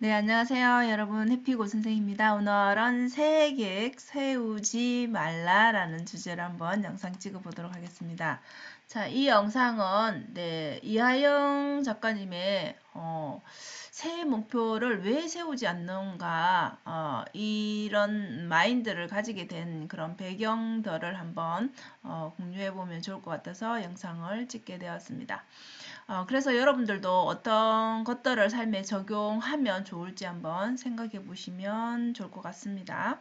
네, 안녕하세요. 여러분, 해피고 선생입니다. 오늘은 새해 계획 세우지 말라라는 주제로 한번 영상 찍어보도록 하겠습니다. 자, 이 영상은 이하영 작가님의 새해 목표를 왜 세우지 않는가 이런 마인드를 가지게 된 그런 배경들을 한번 공유해보면 좋을 것 같아서 영상을 찍게 되었습니다. 그래서 여러분들도 어떤 것들을 삶에 적용하면 좋을지 한번 생각해 보시면 좋을 것 같습니다.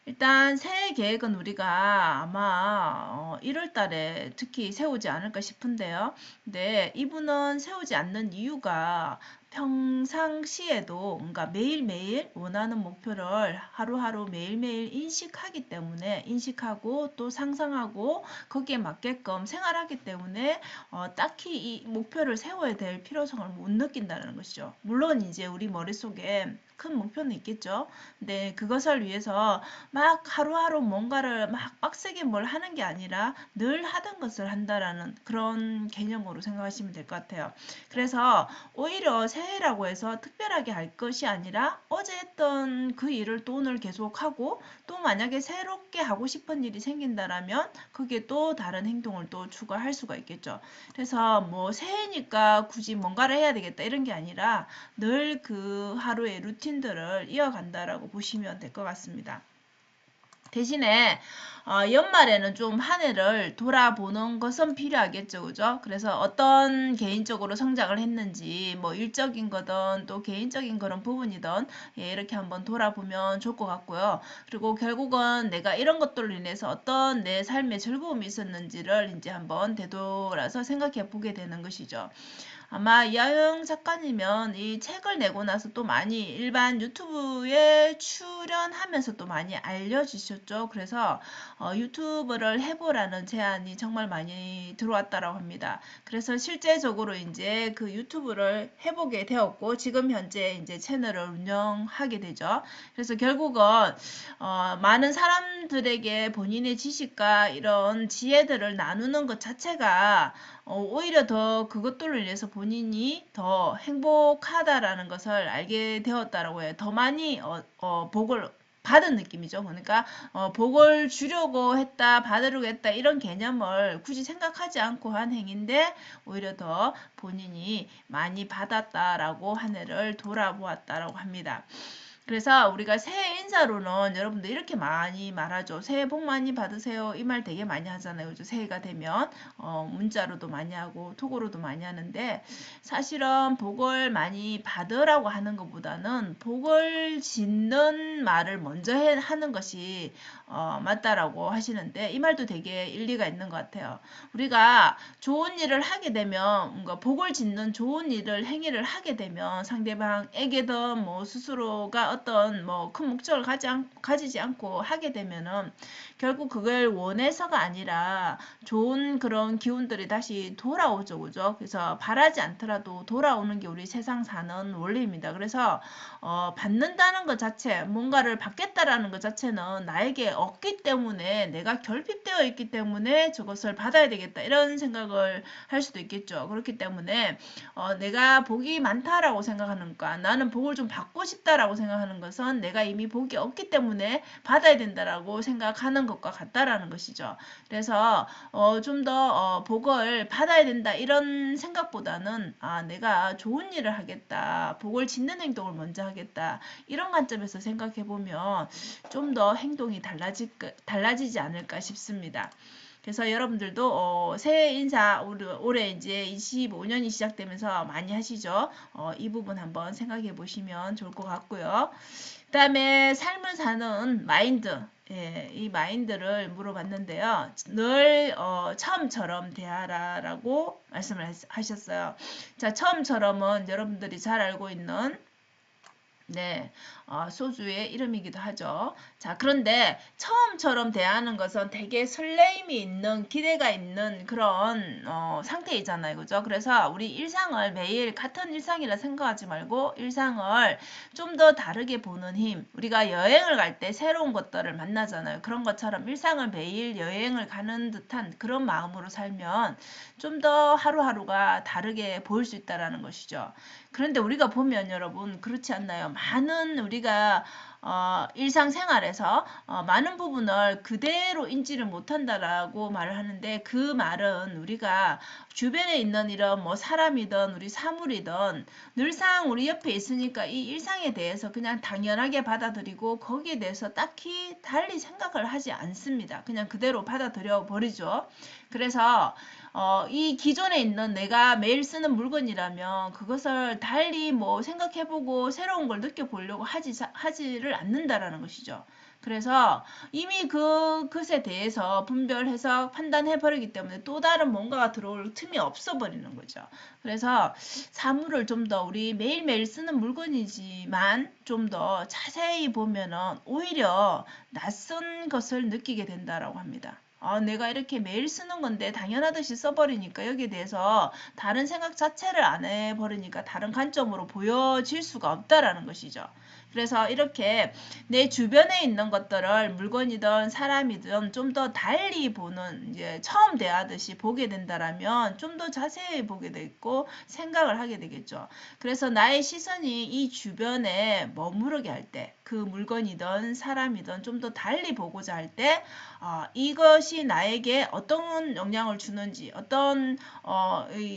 일단 새해 계획은 우리가 아마 1월 달에 특히 세우지 않을까 싶은데요. 근데 이분은 세우지 않는 이유가 평상시에도 뭔가 매일매일 원하는 목표를 하루하루 매일매일 인식하고 또 상상하고 거기에 맞게끔 생활하기 때문에 딱히 이 목표를 세워야 될 필요성을 못 느낀다는 것이죠. 물론 이제 우리 머릿속에 큰 목표는 있겠죠. 근데 그것을 위해서 막 하루하루 뭔가를 막 빡세게 뭘 하는 게 아니라 늘 하던 것을 한다라는 그런 개념으로 생각하시면 될 것 같아요. 그래서 오히려 새해라고 해서 특별하게 할 것이 아니라 어제 했던 그 일을 또 오늘 계속하고 또 만약에 새롭게 하고 싶은 일이 생긴다라면 그게 또 다른 행동을 또 추가할 수가 있겠죠. 그래서 뭐 새해니까 굳이 뭔가를 해야 되겠다 이런 게 아니라 늘 그 하루의 루틴들을 이어간다라고 보시면 될 것 같습니다. 대신에 연말에는 좀 한 해를 돌아보는 것은 필요하겠죠, 그죠? 그래서 어떤 개인적으로 성장을 했는지 뭐 일적인 거든 또 개인적인 그런 부분이든 이렇게 한번 돌아보면 좋을 것 같고요. 그리고 결국은 내가 이런 것들로 인해서 어떤 내 삶의 즐거움이 있었는지를 이제 한번 되돌아서 생각해 보게 되는 것이죠. 아마 이하영 작가님은 이 책을 내고 나서 또 많이 일반 유튜브에 출연하면서 또 많이 알려지셨죠. 그래서 유튜브를 해보라는 제안이 정말 많이 들어왔다고 합니다. 그래서 실제적으로 이제 그 유튜브를 해보게 되었고 지금 현재 이제 채널을 운영하게 되죠. 그래서 결국은 많은 사람들에게 본인의 지식과 이런 지혜들을 나누는 것 자체가 오히려 더 그것들로 인해서 본인이 더 행복하다라는 것을 알게 되었다라고 해요. 더 많이 복을 받은 느낌이죠. 그러니까 복을 주려고 했다, 받으려고 했다 이런 개념을 굳이 생각하지 않고 한 행인데 오히려 더 본인이 많이 받았다라고 한 해를 돌아보았다라고 합니다. 그래서 우리가 새해 인사로는 여러분들 이렇게 많이 말하죠. 새해 복 많이 받으세요. 이 말 되게 많이 하잖아요. 그죠? 새해가 되면 문자로도 많이 하고 톡으로도 많이 하는데 사실은 복을 많이 받으라고 하는 것보다는 복을 짓는 말을 먼저 하는 것이 맞다라고 하시는데 이 말도 되게 일리가 있는 것 같아요. 우리가 좋은 일을 하게 되면 뭔가 복을 짓는 좋은 일을 행위를 하게 되면 상대방에게든 뭐 스스로가 어떤 뭐 큰 목적을 가지지 않고 하게 되면은 결국 그걸 원해서가 아니라 좋은 그런 기운들이 다시 돌아오죠, 그죠? 그래서 바라지 않더라도 돌아오는 게 우리 세상 사는 원리입니다. 그래서 받는다는 것 자체, 뭔가를 받겠다라는 것 자체는 나에게 없기 때문에 내가 결핍되어 있기 때문에 저것을 받아야 되겠다 이런 생각을 할 수도 있겠죠. 그렇기 때문에 내가 복이 많다라고 생각하는 것, 나는 복을 좀 받고 싶다라고 생각하는 것은 내가 이미 복이 없기 때문에 받아야 된다라고 생각하는 것과 같다라는 것이죠. 그래서 좀 더 복을 받아야 된다 이런 생각보다는 내가 좋은 일을 하겠다, 복을 짓는 행동을 먼저 하겠다 이런 관점에서 생각해 보면 좀 더 행동이 달라지지 않을까 싶습니다. 그래서 여러분들도 새해 인사 올해 이제 25년이 시작되면서 많이 하시죠. 이 부분 한번 생각해 보시면 좋을 것 같고요. 그 다음에 삶을 사는 마인드. 예, 이 마인드를 물어봤는데요. 늘 처음처럼 대하라라고 말씀을 하셨어요. 자, 처음처럼은 여러분들이 잘 알고 있는 네, 소주의 이름이기도 하죠. 자, 그런데 처음처럼 대하는 것은 되게 설레임이 있는, 기대가 있는 그런 상태이잖아요. 그죠? 그래서 우리 일상을 매일 같은 일상이라 생각하지 말고 일상을 좀 더 다르게 보는 힘. 우리가 여행을 갈 때 새로운 것들을 만나잖아요. 그런 것처럼 일상을 매일 여행을 가는 듯한 그런 마음으로 살면 좀 더 하루하루가 다르게 보일 수 있다라는 것이죠. 그런데 우리가 보면 여러분 그렇지 않나요? 많은 우리가 일상생활에서 많은 부분을 그대로 인지를 못한다라고 말을 하는데 그 말은 우리가 주변에 있는 이런 뭐 사람이든 우리 사물이든 늘상 우리 옆에 있으니까 이 일상에 대해서 그냥 당연하게 받아들이고 거기에 대해서 딱히 달리 생각을 하지 않습니다. 그냥 그대로 받아들여 버리죠. 그래서 이 기존에 있는 내가 매일 쓰는 물건이라면 그것을 달리 뭐 생각해보고 새로운 걸 느껴보려고 하지를 않는다라는 것이죠. 그래서 이미 그 것에 대해서 분별해서 판단해버리기 때문에 또 다른 뭔가가 들어올 틈이 없어버리는 거죠. 그래서 사물을 좀 더 우리 매일매일 쓰는 물건이지만 좀 더 자세히 보면은 오히려 낯선 것을 느끼게 된다라고 합니다. 내가 이렇게 매일 쓰는 건데 당연하듯이 써버리니까 여기에 대해서 다른 생각 자체를 안 해버리니까 다른 관점으로 보여질 수가 없다라는 것이죠. 그래서 이렇게 내 주변에 있는 것들을 물건이든 사람이든 좀 더 달리 보는 이제 처음 대하듯이 보게 된다라면 좀 더 자세히 보게 되고 생각을 하게 되겠죠. 그래서 나의 시선이 이 주변에 머무르게 할 때 그 물건이든 사람이든 좀 더 달리 보고자 할 때 이것이 나에게 어떤 영향을 주는지 어떤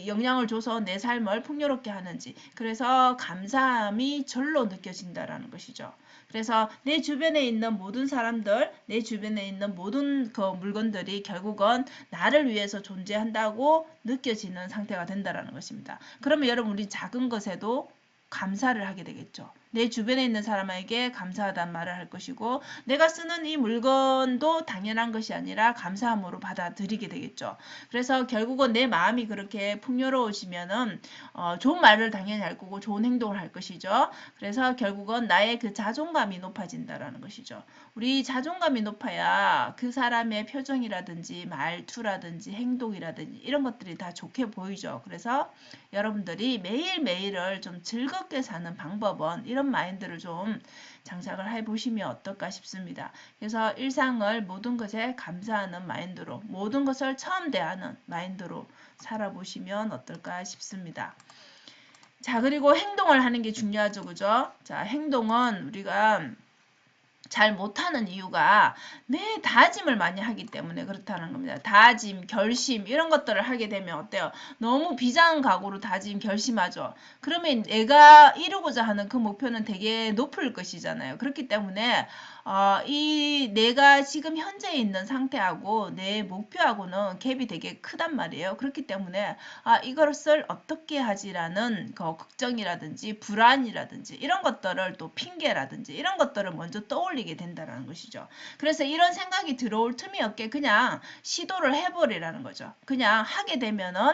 영향을 줘서 내 삶을 풍요롭게 하는지 그래서 감사함이 절로 느껴진다라는 것이죠. 그래서 내 주변에 있는 모든 사람들, 내 주변에 있는 모든 그 물건들이 결국은 나를 위해서 존재한다고 느껴지는 상태가 된다라는 것입니다. 그러면 여러분 우리 작은 것에도 감사를 하게 되겠죠. 내 주변에 있는 사람에게 감사하다는 말을 할 것이고 내가 쓰는 이 물건도 당연한 것이 아니라 감사함으로 받아들이게 되겠죠. 그래서 결국은 내 마음이 그렇게 풍요로워지면은 좋은 말을 당연히 할 거고 좋은 행동을 할 것이죠. 그래서 결국은 나의 그 자존감이 높아진다라는 것이죠. 우리 자존감이 높아야 그 사람의 표정이라든지 말투라든지 행동이라든지 이런 것들이 다 좋게 보이죠. 그래서 여러분들이 매일매일을 좀 즐겁게 사는 방법은 이런 마인드를 좀 장착을 해보시면 어떨까 싶습니다. 그래서 일상을 모든 것에 감사하는 마인드로 모든 것을 처음 대하는 마인드로 살아보시면 어떨까 싶습니다. 자, 그리고 행동을 하는 게 중요하죠. 그죠? 자, 행동은 우리가 잘 못하는 이유가 내 다짐을 많이 하기 때문에 그렇다는 겁니다. 다짐, 결심 이런 것들을 하게 되면 어때요? 너무 비장한 각오로 다짐, 결심하죠. 그러면 내가 이루고자 하는 그 목표는 되게 높을 것이잖아요. 그렇기 때문에 이 내가 지금 현재 있는 상태하고 내 목표하고는 갭이 되게 크단 말이에요. 그렇기 때문에 이것을 어떻게 하지라는 그 걱정이라든지 불안이라든지 이런 것들을 또 핑계라든지 이런 것들을 먼저 떠올리게 된다는 것이죠. 그래서 이런 생각이 들어올 틈이 없게 그냥 시도를 해버리라는 거죠. 그냥 하게 되면은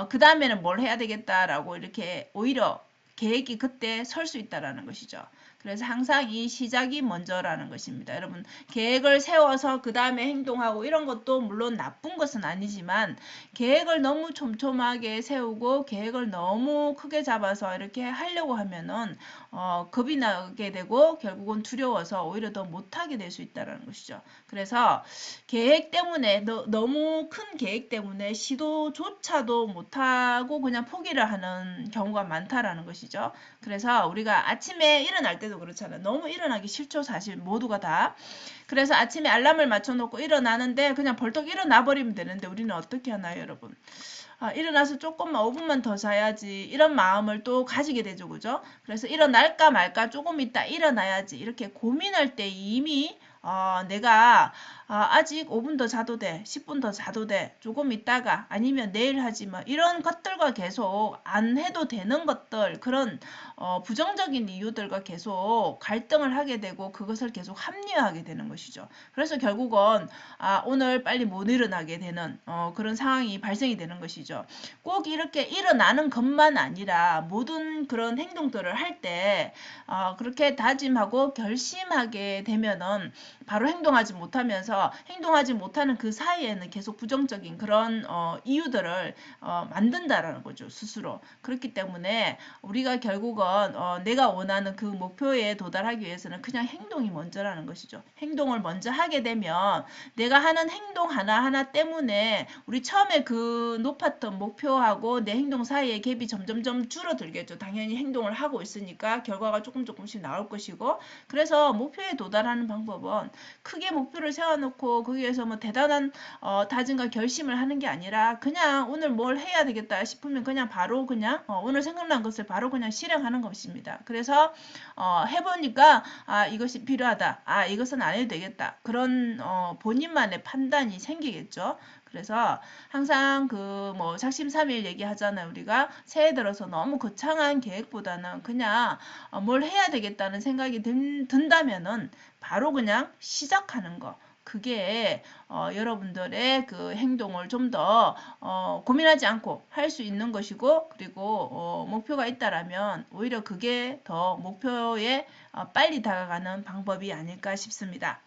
그 다음에는 뭘 해야 되겠다라고 이렇게 오히려 계획이 그때 설 수 있다라는 것이죠. 그래서 항상 이 시작이 먼저라는 것입니다. 여러분 계획을 세워서 그 다음에 행동하고 이런 것도 물론 나쁜 것은 아니지만 계획을 너무 촘촘하게 세우고 계획을 너무 크게 잡아서 이렇게 하려고 하면은 겁이 나게 되고 결국은 두려워서 오히려 더 못하게 될 수 있다는 것이죠. 그래서 계획 때문에 너무 큰 계획 때문에 시도조차도 못하고 그냥 포기를 하는 경우가 많다라는 것이죠. 그래서 우리가 아침에 일어날 때도 그렇잖아요. 너무 일어나기 싫죠. 사실 모두가 다. 그래서 아침에 알람을 맞춰놓고 일어나는데 그냥 벌떡 일어나 버리면 되는데 우리는 어떻게 하나요, 여러분? 일어나서 조금만 5분만 더 자야지 이런 마음을 또 가지게 되죠. 그죠? 그래서 일어날까 말까 조금 있다 일어나야지 이렇게 고민할 때 이미 내가 아직 5분 더 자도 돼, 10분 더 자도 돼, 조금 있다가 아니면 내일 하지 뭐 이런 것들과 계속 안 해도 되는 것들 그런 부정적인 이유들과 계속 갈등을 하게 되고 그것을 계속 합리화하게 되는 것이죠. 그래서 결국은 오늘 빨리 못 일어나게 되는 그런 상황이 발생이 되는 것이죠. 꼭 이렇게 일어나는 것만 아니라 모든 그런 행동들을 할 때 그렇게 다짐하고 결심하게 되면은 바로 행동하지 못하면서 행동하지 못하는 그 사이에는 계속 부정적인 그런 이유들을 만든다라는 거죠. 스스로. 그렇기 때문에 우리가 결국은 내가 원하는 그 목표에 도달하기 위해서는 그냥 행동이 먼저라는 것이죠. 행동을 먼저 하게 되면 내가 하는 행동 하나하나 때문에 우리 처음에 그 높았던 목표하고 내 행동 사이의 갭이 점점점 줄어들겠죠. 당연히 행동을 하고 있으니까 결과가 조금씩 나올 것이고 그래서 목표에 도달하는 방법은 크게 목표를 세워놓고 거기에서 뭐 대단한 다짐과 결심을 하는 게 아니라 그냥 오늘 뭘 해야 되겠다 싶으면 그냥 바로 그냥 오늘 생각난 것을 바로 그냥 실행하는 것입니다. 그래서 해보니까 이것이 필요하다. 이것은 안 해도 되겠다. 그런 본인만의 판단이 생기겠죠. 그래서 항상 그 뭐 작심삼일 얘기하잖아요. 우리가 새해 들어서 너무 거창한 계획보다는 그냥 뭘 해야 되겠다는 생각이 든다면은 바로 그냥 시작하는 거. 그게 여러분들의 그 행동을 좀 더 고민하지 않고 할 수 있는 것이고 그리고 목표가 있다라면 오히려 그게 더 목표에 빨리 다가가는 방법이 아닐까 싶습니다.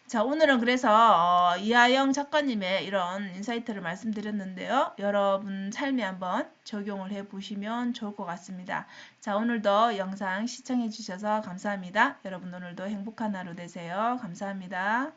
자, 오늘은 그래서 이하영 작가님의 이런 인사이트를 말씀드렸는데요. 여러분 삶에 한번 적용을 해보시면 좋을 것 같습니다. 자, 오늘도 영상 시청해 주셔서 감사합니다. 여러분 오늘도 행복한 하루 되세요. 감사합니다.